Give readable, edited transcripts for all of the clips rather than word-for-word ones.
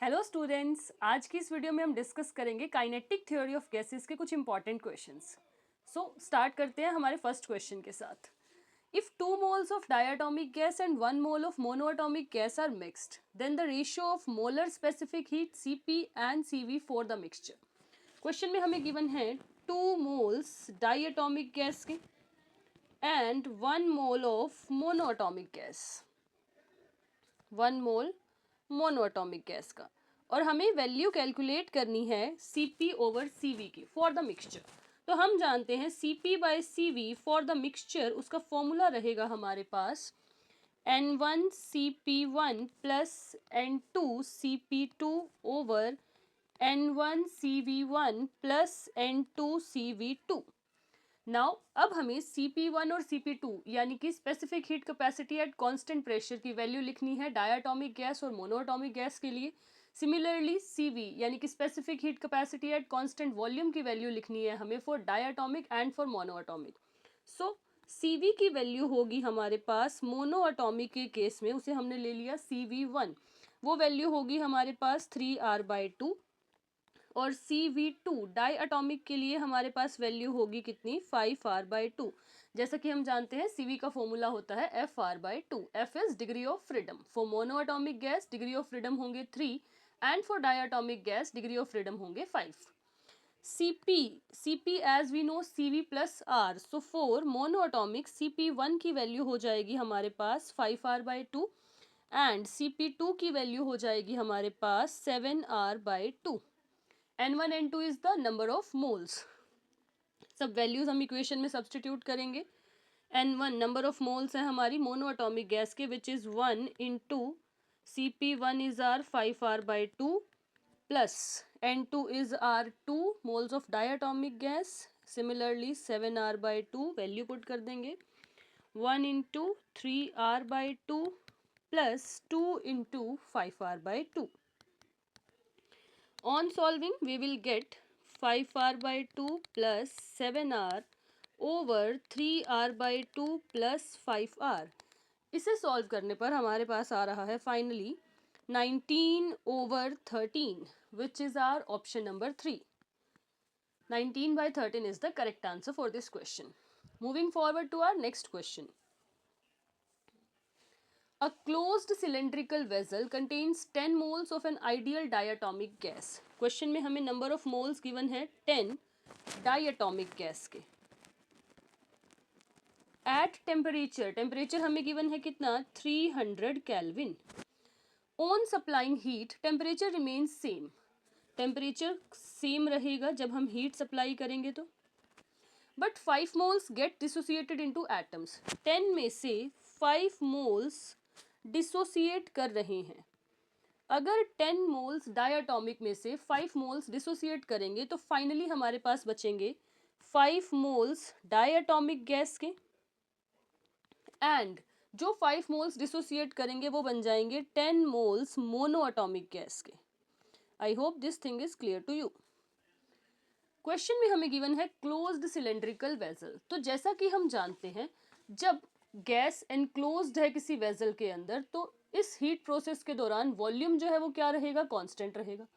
Hello students, आज की इस वीडियो में हम डिस्कस करेंगे काइनेटिक थ्योरी ऑफ गैसेस के कुछ इंपॉर्टेंट क्वेश्चंस। स्टार्ट करते हैं हमारे फर्स्ट क्वेश्चन के साथ। If 2 moles of diatomic gas and 1 mole of monoatomic gas are mixed, then the ratio of molar specific heat Cp and Cv for the mixture। Question में हमें given है 2 moles diatomic gas के and 1 mole of monoatomic gas, 1 mole monoatomic gas का, और हमें value calculate करनी है Cp over Cv की फॉर द मिक्सचर। तो हम जानते हैं Cp by Cv for the mixture, उसका फॉर्मूला रहेगा हमारे पास N1 Cp1 plus N2 Cp2 over N1 Cv1 plus N2 Cv2। Now अब हमें Cp1 और Cp2 यानी कि specific heat capacity at constant pressure की वैल्यू लिखनी है डायटोमिक गैस और मोनोएटॉमिक गैस के लिए। सिमिलरली Cv यानी कि specific heat capacity at constant volume की वैल्यू लिखनी है हमें for diatomic and for monoatomic. So Cv की वैल्यू होगी हमारे पास मोनोएटॉमिक के केस में, उसे हमने ले लिया Cv1, वो वैल्यू होगी हमारे पास 3R/2, और Cv2 डाई अटोमिक के लिए हमारे पास वैल्यू होगी कितनी 5R/2। जैसा कि हम जानते हैं Cv का फॉर्मूला होता है FR/2। F is degree of freedom. For monoatomic gas degree of freedom होंगे 3 and for diatomic gas degree of freedom होंगे 5। Cp as we know Cv plus R, so for monoatomic Cp1 की value हो जाएगी हमारे पास 5R/2 and Cp2 की value हो जाएगी हमारे पास 7R/2। N1 N2 is the number of moles. सब वैल्यूज हम इक्वेशन में सब्सटीट्यूट करेंगे। N1 नंबर ऑफ मोल्स है हमारी मोनोएटॉमिक गैस के, which is 1 into Cp1 is R 5R/2 plus N2 is R 2 moles of diatomic gas, similarly 7R/2 value put कर देंगे। 1 into 3R/2 plus 2 into 5R/2। On solving, we will get 5R/2 plus 7R over 3R/2 plus 5R। इसे solve करने पर हमारे पास आ रहा है finally 19/13, which is our option number 3। 19/13 is the correct answer for this question. Moving forward to our next question. A closed cylindrical vessel contains 10 moles of an ideal diatomic gas। Question में हमें number of moles given है 10 diatomic gas के। At temperature हमें given है कितना 300 kelvin. On supplying heat temperature remains same, temperature same रहेगा जब हम हीट सप्लाई करेंगे तो। But 5 moles get dissociated into atoms, 10 में से 5 मोल्स डिसोसिएट कर रहे हैं। अगर 10 मोल्स डायटोमिक में से 5 मोल्स डिसोसिएट करेंगे तो फाइनली हमारे पास बचेंगे 5 मोल्स डायटोमिक गैस के, एंड जो 5 मोल्स डिसोसिएट करेंगे वो बन जाएंगे 10 मोल्स मोनोएटॉमिक गैस के। I hope this thing is clear to you. Question में हमें गिवन है क्लोज्ड सिलेंड्रिकल वेसल। तो जैसा कि हम जानते हैं जब गैस एनक्लोज्ड है किसी वेसल के अंदर तो इस हीट प्रोसेस के दौरान वॉल्यूम जो है वो क्या रहेगा, कांस्टेंट रहेगा।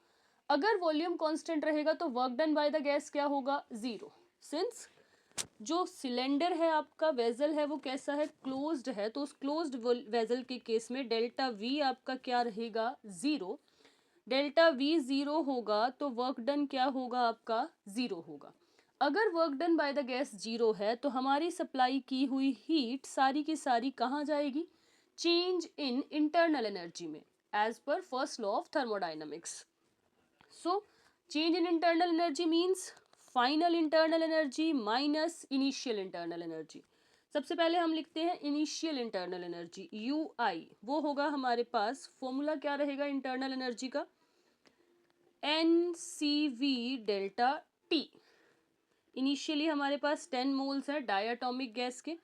अगर वॉल्यूम कांस्टेंट रहेगा तो work done by the gas क्या होगा, जीरो। सिंस जो सिलेंडर है आपका, वेसल है, वो कैसा है, क्लोज्ड है, तो उस क्लोज्ड वेसल के केस में डेल्टा वी आपका क्या रहेगा, जीरो। डेल्टा वी जीरो होगा तो वर्क डन क्या होगा आपका, जीरो होगा। अगर work done by the gas zero है तो हमारी सप्लाई की हुई हीट सारी की सारी कहाँ जाएगी, चेंज इन इंटरनल एनर्जी में, as per first law of thermodynamics. So change in internal energy means final internal energy minus initial internal energy. सबसे पहले हम लिखते हैं इनिशियल इंटरनल एनर्जी UI, वो होगा हमारे पास, फॉर्मूला क्या रहेगा इंटरनल एनर्जी का, NCV डेल्टा T। इनिशियली हमारे पास 10 मोल्स है डायटोमिक गैस के।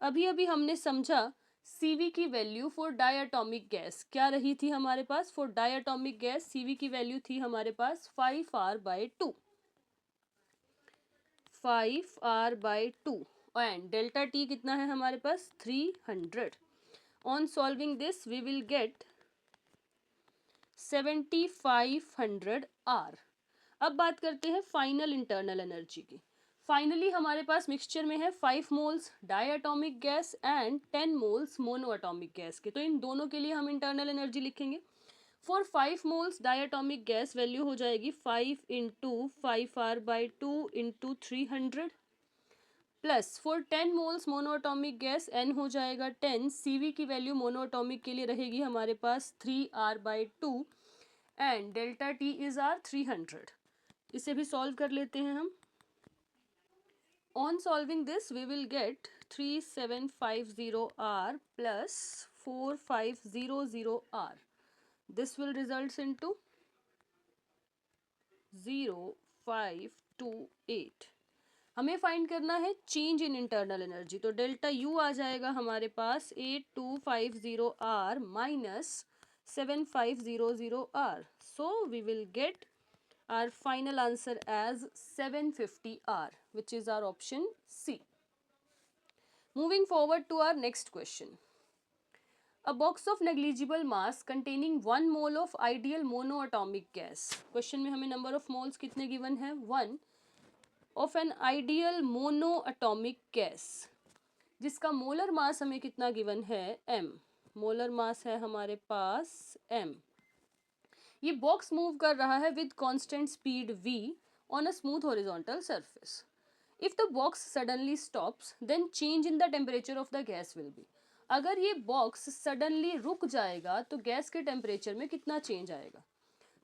अभी अभी हमने समझा Cv की वैल्यू फॉर डायटोमिक गैस क्या रही थी हमारे पास, फॉर डायटोमिक गैस Cv की वैल्यू थी हमारे पास 5R/2, 5R/2, and delta T कितना है हमारे पास 300। On solving this we will get 7500 R. अब बात करते हैं फाइनल इंटरनल एनर्जी की। फाइनली हमारे पास मिक्सचर में है 5 moles diatomic gas and 10 moles monoatomic gas के, तो इन दोनों के लिए हम इंटरनल एनर्जी लिखेंगे। For 5 moles diatomic gas value हो जाएगी 5 into 5r/2 into 300 plus for 10 moles monoatomic gas n हो जाएगा 10, Cv की वैल्यू मोनोएटॉमिक के लिए रहेगी हमारे पास 3r/2 and delta T is R 300। इसे भी सॉल्व कर लेते हैं हम। On solving this we will get 3750r plus 4500r। This will result into 0528। हमें फाइंड करना है चेंज इन इंटरनल एनर्जी, तो डेल्टा यू आ जाएगा हमारे पास 8250r minus 7500r। So we will get our final answer as 750r, which is our option C. Moving forward to our next question. A box of negligible mass containing 1 mole of ideal monoatomic gas. Question में हमें number of moles कितने given है? 1 of an ideal monoatomic gas, जिसका molar mass हमें कितना given है? m. Molar mass है हमारे पास m. ये बॉक्स मूव कर रहा है with constant speed v on a smooth horizontal surface. If the box suddenly stops then change in the temperature of the gas will be. अगर ये बॉक्स सडनली रुक जाएगा तो गैस के टेम्परेचर में कितना चेंज आएगा?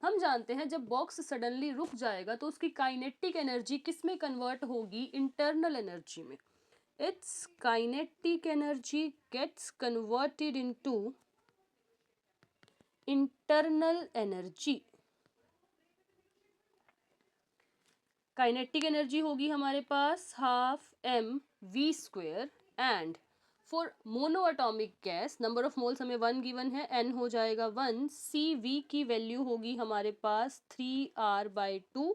हम जानते हैं जब बॉक्स सडनली रुक जाएगा तो उसकी काइनेटिक एनर्जी किस में कन्वर्ट होगी? इंटरनल एनर्जी में। It's kinetic energy gets converted into internal energy. Kinetic energy होगी हमारे पास half mv² and for monoatomic gas number of moles हमें 1 गिवन है, n हो जाएगा 1, Cv की वैल्यू होगी हमारे पास 3r/2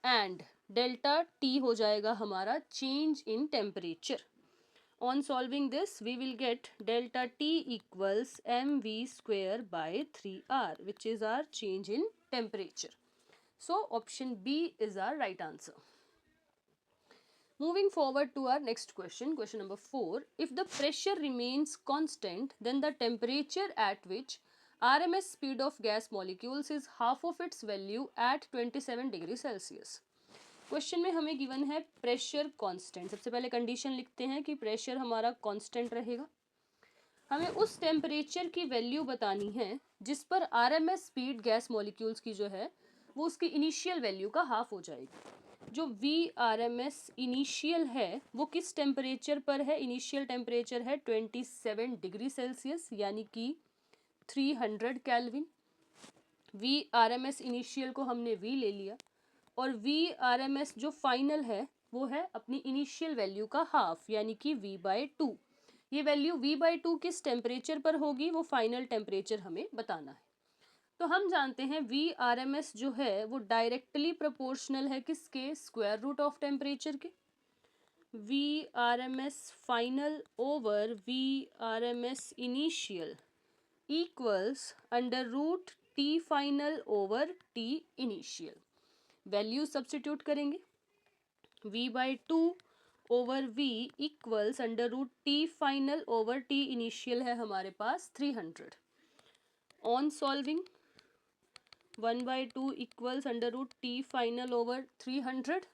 एंड डेल्टा T हो जाएगा हमारा change in temperature. On solving this, we will get delta T equals mv²/3r, which is our change in temperature. So, option B is our right answer. Moving forward to our next question, question number 4. If the pressure remains constant, then the temperature at which RMS speed of gas molecules is half of its value at 27 degree Celsius. Question में हमें given है pressure constant. सबसे पहले condition लिखते हैं कि pressure हमारा constant रहेगा। हमें उस टेम्परेचर की वैल्यू बतानी है जिस पर आरएमएस स्पीड गैस मॉलिक्यूल्स की जो है वो उसकी इनिशियल वैल्यू का हाफ हो जाएगी। जो V R M S initial है वो किस टेम्परेचर पर है? इनिशियल टेम्परेचर है 27 डिग्री सेल्सियस यानी कि 300 kelvin. V R M S initial को हमने वी ले लिया और वी आर एम एस जो फाइनल है वो है अपनी इनिशियल वैल्यू का हाफ यानी कि v/2। ये वैल्यू v/2 किस टेम्परेचर पर होगी वो फाइनल टेम्परेचर हमें बताना है। तो हम जानते हैं वी आर एम एस जो है वो डायरेक्टली प्रोपोर्शनल है किसके? स्क्वायर रूट ऑफ टेम्परेचर के। V R M S final over V R M S initial equals under root T final over T initial. Value substitute करेंगे। v/2 over v equals under root T final over T initial है हमारे पास 300। On solving 1/2 equals under root T final over 300,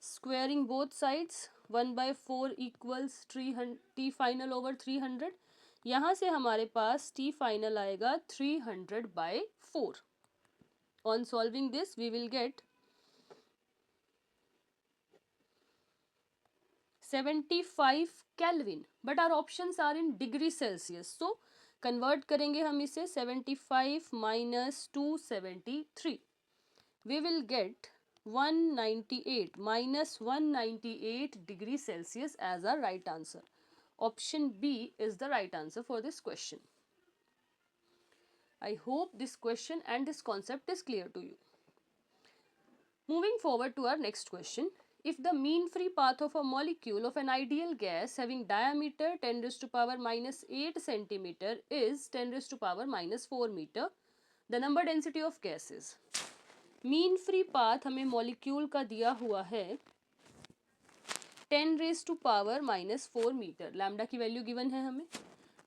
squaring both sides 1/4 equals T final over 300। यहाँ से हमारे पास T final आएगा 300/4। On solving this, we will get 75 Kelvin. But our options are in degree Celsius. So, convert करेंगे हम इसे 75 minus 273. We will get 198 minus 198 degree Celsius as our right answer. Option B is the right answer for this question. I hope this question and this concept is clear to you. Moving forward to our next question. if the mean free path of a molecule of an ideal gas having diameter 10 raised to power minus 8 centimeter is 10 raised to power minus 4 meter, the number density of gas is. Mean free path हमें molecule का दिया हुआ है 10 raise to power minus 4 metre, lambda की value given है हमें,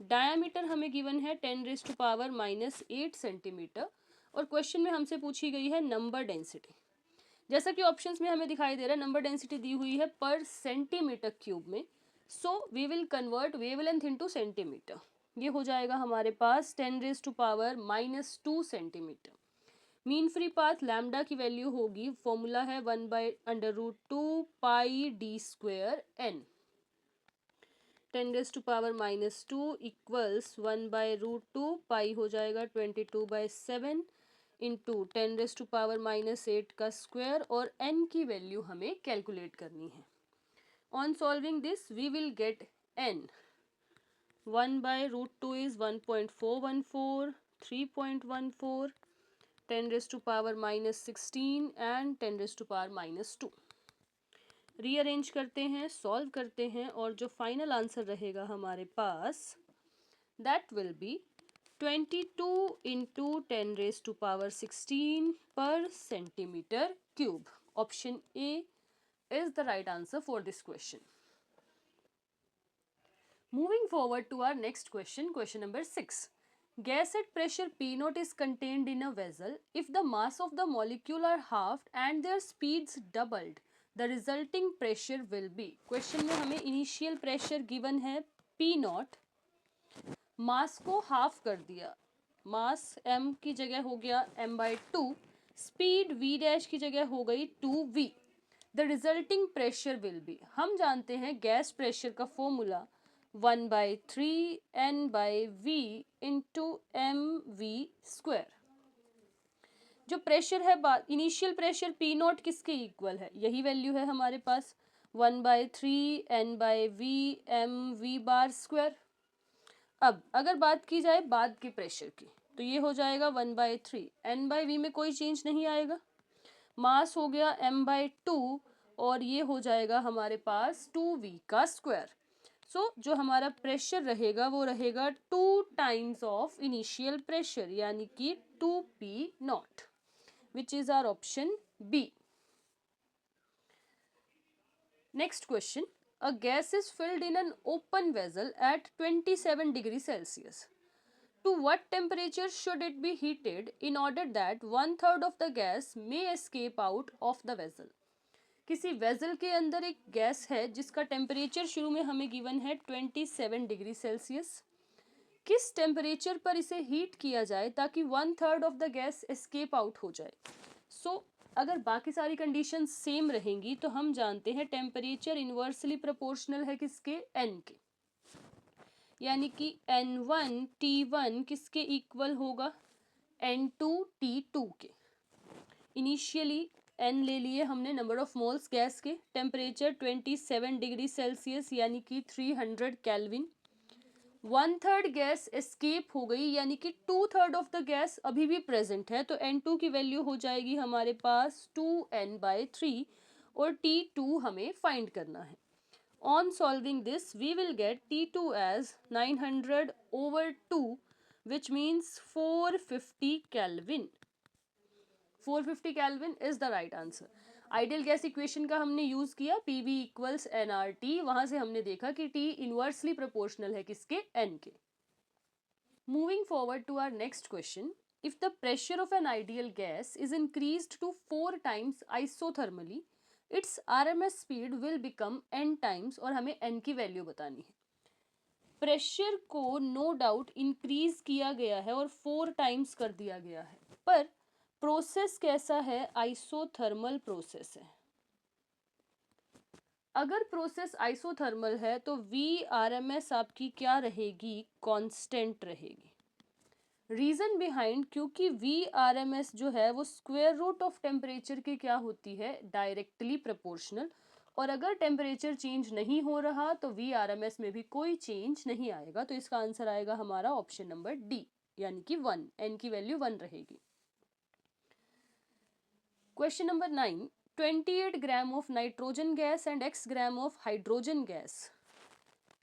diameter हमें given है 10 raise to power minus 8 centimetre, और क्वेश्चन में हमसे पूछी गई है नंबर डेंसिटी। जैसा कि ऑप्शंस में हमें दिखाई दे रहा है नंबर डेंसिटी दी हुई है पर सेंटीमीटर क्यूब में, so we will convert wavelength into centimetre. ये हो जाएगा हमारे पास 10 raise to power minus 2 centimetre. Mean free path lambda की वैल्यू होगी, फॉर्मूला है 1/√2 pi D square N. 10 raise to power minus 2 equals 1/√2 pi हो जाएगा 22/7 into 10 raise to power minus 8 का स्क्वायर, और n की वैल्यू हमें कैलकुलेट करनी है। On solving this we will get n 1/√2 is 1.414, 3.14, 10 raise to power minus 16 and 10 raise to power minus 2। Rearrange करते हैं, सॉल्व करते हैं, और जो फाइनल आंसर रहेगा हमारे पास that will be 22 into 10 raise to power 16 पर centimetre cube. Option A is the right answer for this question. Moving forward to our next question, question number 6. Gas at pressure P0 is contained in a vessel. If the mass of the molecule are halved and their speeds doubled, the resulting pressure will be. Question में हमें initial pressure given है P0, मास को half कर दिया, मास m की जगह हो गया m/2, स्पीड v डैश की जगह हो गई 2v। The resulting pressure will be, हम जानते हैं गैस प्रेशर का formula 1/3 n/v into mv square. जो प्रेशर है इनिशियल प्रेशर P0 किसके इक्वल है, यही वैल्यू है हमारे पास 1/3 n/v mv बार स्क्वायर। अब अगर बात की जाए बाद के प्रेशर की तो ये हो जाएगा 1/3, n/v में कोई चेंज नहीं आएगा, मास हो गया m/2 और ये हो जाएगा हमारे पास 2v का स्क्वायर। सो जो हमारा प्रेशर रहेगा वो रहेगा 2 टाइम्स ऑफ इनिशियल प्रेशर, यानी कि 2p0, which is our option B. Next question, a gas is filled in an open vessel at 27 degrees Celsius. To what temperature should it be heated in order that 1/3 of the gas may escape out of the vessel? किसी vessel के अंदर एक gas है जिसका temperature शुरू में हमें given है 27 डिग्री सेल्सियस। किस टेम्परेचर पर इसे हीट किया जाए ताकि 1/3 of the gas escape out हो जाए। सो अगर बाकी सारी कंडीशन सेम रहेंगी तो हम जानते हैं टेम्परेचर इन्वर्सली प्रोपोर्शनल है किसके, n के, यानी कि n1 T1 किसके इक्वल होगा, n2 T2 के। इनिशियली n ले लिए हमने नंबर ऑफ मोल्स गैस के, टेम्परेचर 27 डिग्री सेल्सियस यानी कि 300 केल्विन, 1/3 गैस एस्केप हो गई यानी कि 2/3 ऑफ द गैस अभी भी प्रेजेंट है, तो n2 की वैल्यू हो जाएगी हमारे पास 2n/3 और T2 हमें फाइंड करना है। On solving this we will get T2 as 900/2 which means 450 kelvin. 450 kelvin is the right answer. Ideal gas equation का हमने यूज किया PV इक्वल्स nRT, वहां से हमने देखा कि T इनवर्सली प्रोपोर्शनल है किसके, n के। Moving forward to our next question, if the pressure of an ideal gas is increased to 4 times isothermally, its RMS speed will become n times, और हमें n की वैल्यू बतानी है। Pressure को no doubt increase किया गया है और 4 टाइम्स कर दिया गया है, पर प्रोसेस कैसा है, आइसोथर्मल प्रोसेस है। अगर प्रोसेस आइसोथर्मल है तो VRMS आपकी क्या रहेगी, कांस्टेंट रहेगी। रीजन बिहाइंड, क्योंकि VRMS जो है वो स्क्वायर रूट ऑफ टेम्परेचर की क्या होती है, डायरेक्टली प्रोपोर्शनल, और अगर टेम्परेचर चेंज नहीं हो रहा तो VRMS में भी कोई चेंज नहीं आएगा, तो इसका आंसर आएगा हमारा ऑप्शन नंबर डी, यानी कि 1, n की वैल्यू 1 रहेगी। Question number 9. 28 gram of nitrogen gas and x gram of hydrogen gas.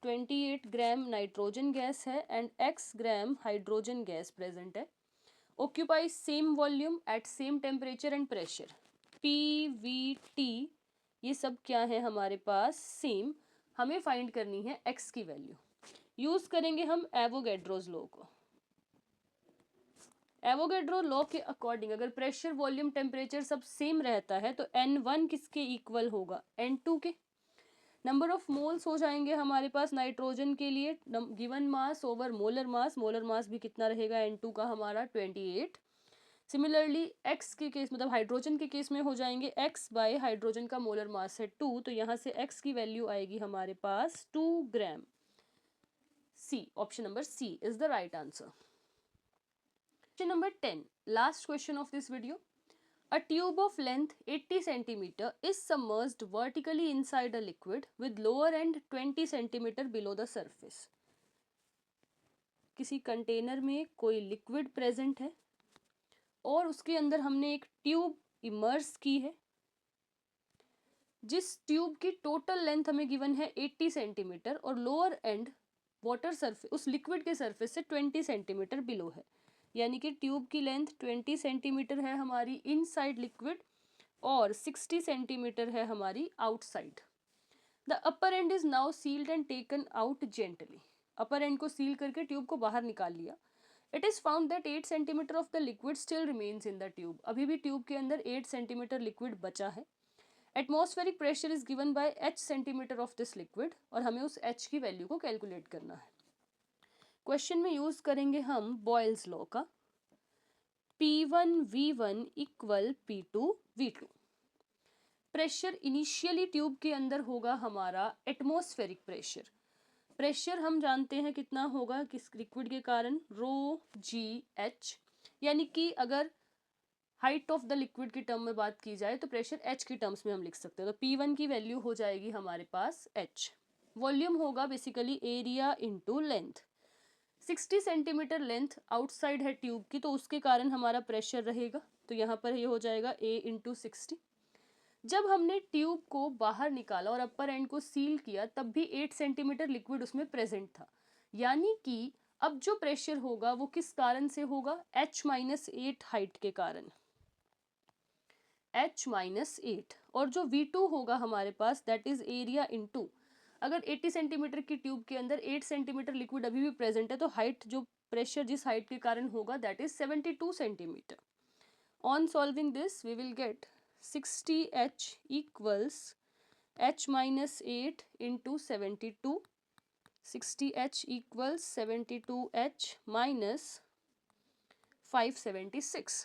28 gram nitrogen gas है and x gram hydrogen gas present है। Occupy same volume at same temperature and pressure. P, V, T ये सब क्या है हमारे पास same. हमें find करनी है x की वैल्यू। यूज करेंगे हम एवोगैड्रोज लॉ को। एवोगैड्रो लॉ के अकॉर्डिंग अगर प्रेशर वॉल्यूम टेम्परेचर सब सेम रहता है तो N1 किसके इक्वल होगा, N2 के। नंबर ऑफ मोल्स हो जाएंगे हमारे पास नाइट्रोजन के लिए given mass over molar mass भी कितना रहेगा N2 का हमारा 28। सिमिलरली x के केस मतलब हाइड्रोजन के केस में हो जाएंगे x बाय हाइड्रोजन का मोलर मास है 2, तो यहाँ से x की वैल्यू आएगी हमारे पास 2 gram. C, option number C is the right answer. Question number 10, last question of this video. A tube of length 80 centimeter is submerged vertically inside a liquid with lower end 20 centimeter below the surface. किसी container में कोई liquid present है और उसके अंदर हमने एक tube immerse की है, जिस ट्यूब की टोटल लेंथ हमें गिवन है 80 सेंटीमीटर और लोअर एंड वाटर सरफेस उस लिक्विड के सरफेस से 20 सेंटीमीटर बिलो है। यानी कि ट्यूब की लेंथ 20 सेंटीमीटर है हमारी इनसाइड लिक्विड और 60 सेंटीमीटर है हमारी outside. The upper end is now sealed and taken out gently. Upper end को सील करके ट्यूब को बाहर निकाल लिया। It is found that 8 centimetre of the liquid still remains in the tube. अभी भी ट्यूब के अंदर 8 सेंटीमीटर लिक्विड बचा है। Atmospheric pressure is given by h centimetre of this liquid और हमें उस h की वैल्यू को कैलकुलेट करना है। क्वेश्चन में यूज करेंगे हम बॉयल्स लॉ का। P1 V1 equal P2 V2। Pressure initially tube के अंदर होगा हमारा एटमॉस्फेरिक प्रेशर। प्रेशर हम जानते हैं कितना होगा किस लिक्विड के कारण, रो जी एच। यानी कि अगर हाइट ऑफ द लिक्विड की टर्म में बात की जाए तो प्रेशर h की टर्म्स में हम लिख सकते हैं। तो P1 की वैल्यू हो जाएगी हमारे पास h। वॉल्यूम होगा basically area into length. 60 centimetre length outside है ट्यूब की, तो उसके कारण हमारा प्रेशर रहेगा, तो यहाँ पर ये हो जाएगा A इंटू 60। जब हमने ट्यूब को बाहर निकाला और अपर एंड को सील किया तब भी 8 सेंटीमीटर लिक्विड उसमें प्रेजेंट था। यानी कि अब जो प्रेशर होगा वो किस कारण से होगा, H-8 हाइट के कारण, H-8। और जो V2 होगा हमारे पास दैट इज एरिया इनटू, अगर 80 सेंटीमीटर की ट्यूब के अंदर 8 सेंटीमीटर लिक्विड अभी भी प्रेजेंट है तो हाइट जो प्रेशर जिस हाइट के कारण होगा that is 72 centimetre. On solving this we will get 60H equals H-8 into 72. 60H equals 72H minus 576.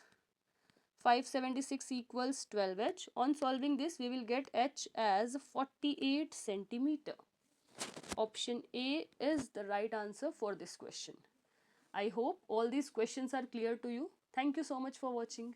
576 equals 12H. On solving this, we will get H as 48 centimeter. Option A is the right answer for this question. I hope all these questions are clear to you. Thank you so much for watching.